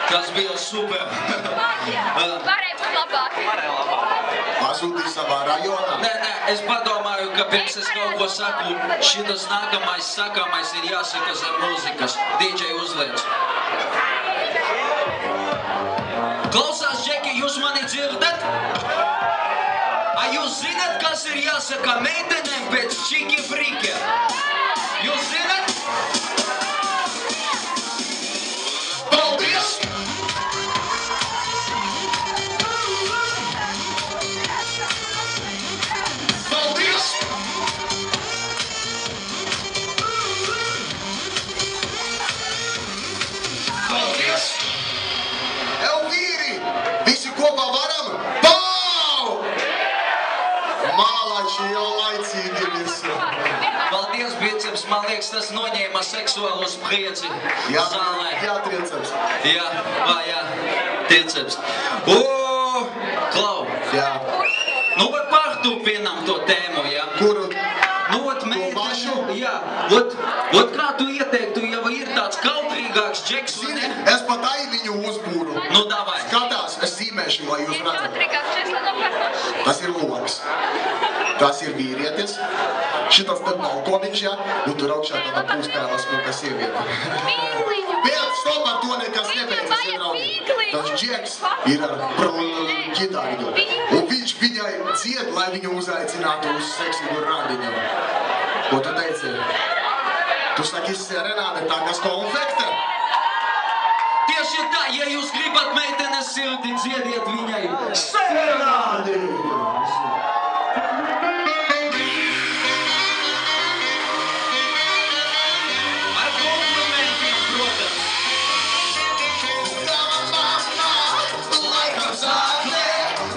Tas bija super. Varēja būt labāk. Pasūtīja savā rajonā. Nē, es padomāju, ka pirms es kaut ko saku, šitas nākamais sakāmais ir jāsaka zem mūzikas. DJ uzliec. Klausās, Džeki, jūs mani dzirdat? A jūs zināt, kas ir jāsaka meitenēm pēc čiki frike? Jūs zināt? Paldies! Paldies! Paldies! Elvīri! Visi kopā varam? Pau! Mālači jau laicīgi visi. Paldies, biceps, man liekas, tas noņēma seksuālo spriedzi zālē. Jā, triceps. Jā, triceps. Klau. Jā. Nu, var pārtūpinām to tēmu, jā? Kuru? Nu, meiteni, jā. Ot, kā tu ieteiktu, jau ir tāds kautrīgāks džeks, un ne? Es pat viņu uzbūru. Nu, davai. Skatās, es zīmēšu, lai jūs redzat. Kautrīgāks džeks, no partoši. Tas ir loks. Tas ir vīrietis. Šitas te balkoniņš, jā. Un tur augšā tāda pūstēla smuka sieviete. Vīgliņu. Piec, stop ar to nekas Viņam nebeidzas, vajag ja draugi. vīgliņu. Tas džeks ir ar ģitāriņu. Un viņš viņai dzied, lai viņu uzaicinātu uz seksīgu randiņu. Ko tu teici? Tu saki serenāde, tā kas konfekte? Tieši tā, ja jūs gribat meitenes sirdi, dziediet viņai serenādi! Ar komplimentiem, protams. Tava mamma laikam zāklē,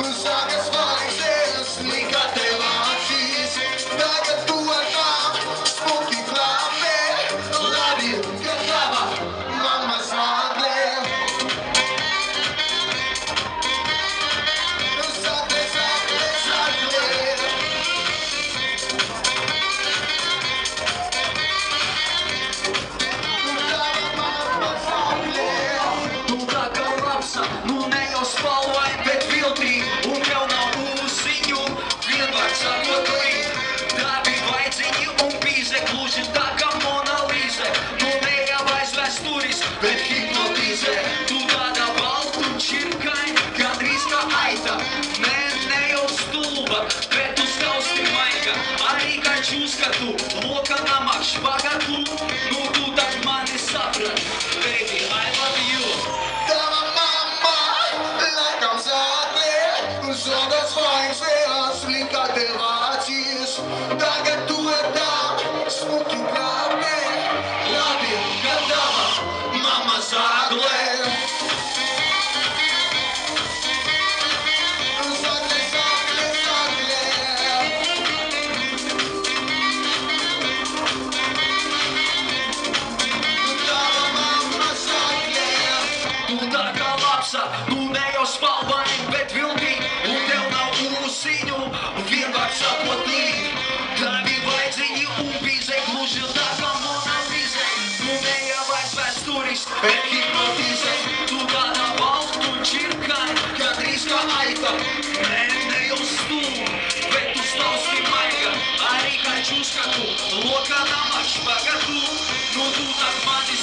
un sākas vaidzēs, nikā tev acīs. Tagad tu ar tām smuki klāpē, labi, ka tava mamma zāklē. Zāklē, zāklē, zāklē. Tava mamma zāklē. Tu tā kā lapsa, nu ne jau spalvai, bet viltī, un tev nav ūsiņu, vienmēr sakot līd. Tavi vaidziņi un pīze, gluži tā kā Mona Līze, nu ne jau aizvēsturis, bet hipnotīze. Tu tāda baltu čirkaņa, gandrīz kā aita, ne jau stulba, bet tu skausti maiga. Arī kā čūskatu, loka namā špagatu, nu tu tak mani saprat, baby, I love you. Tava mamma laikam zāklē, un zogas vaidzēs, likā tev acīs. Tagad tu ar tām smuki klāpē, labi, ka tava mamma zāklē. Zāklē, zāklē, zāklē. Tava mamma zāklē. Tu tā kā lapsa, nu ne jau spalvai, bet viltī, un tev nav ūsiņu, vienmēr sakot līd. Tavi vaidziņi un pīze, gluži tā kā Mona Līze, nu ne jau aizvēsturis, bet hipnotīze. Tu tāda baltu čirkaņa, gandrīz kā aita, ne jau stulba, bet tu skausti maiga. Arī kā čūskatu, loka namā špagatu, nu tu tak mani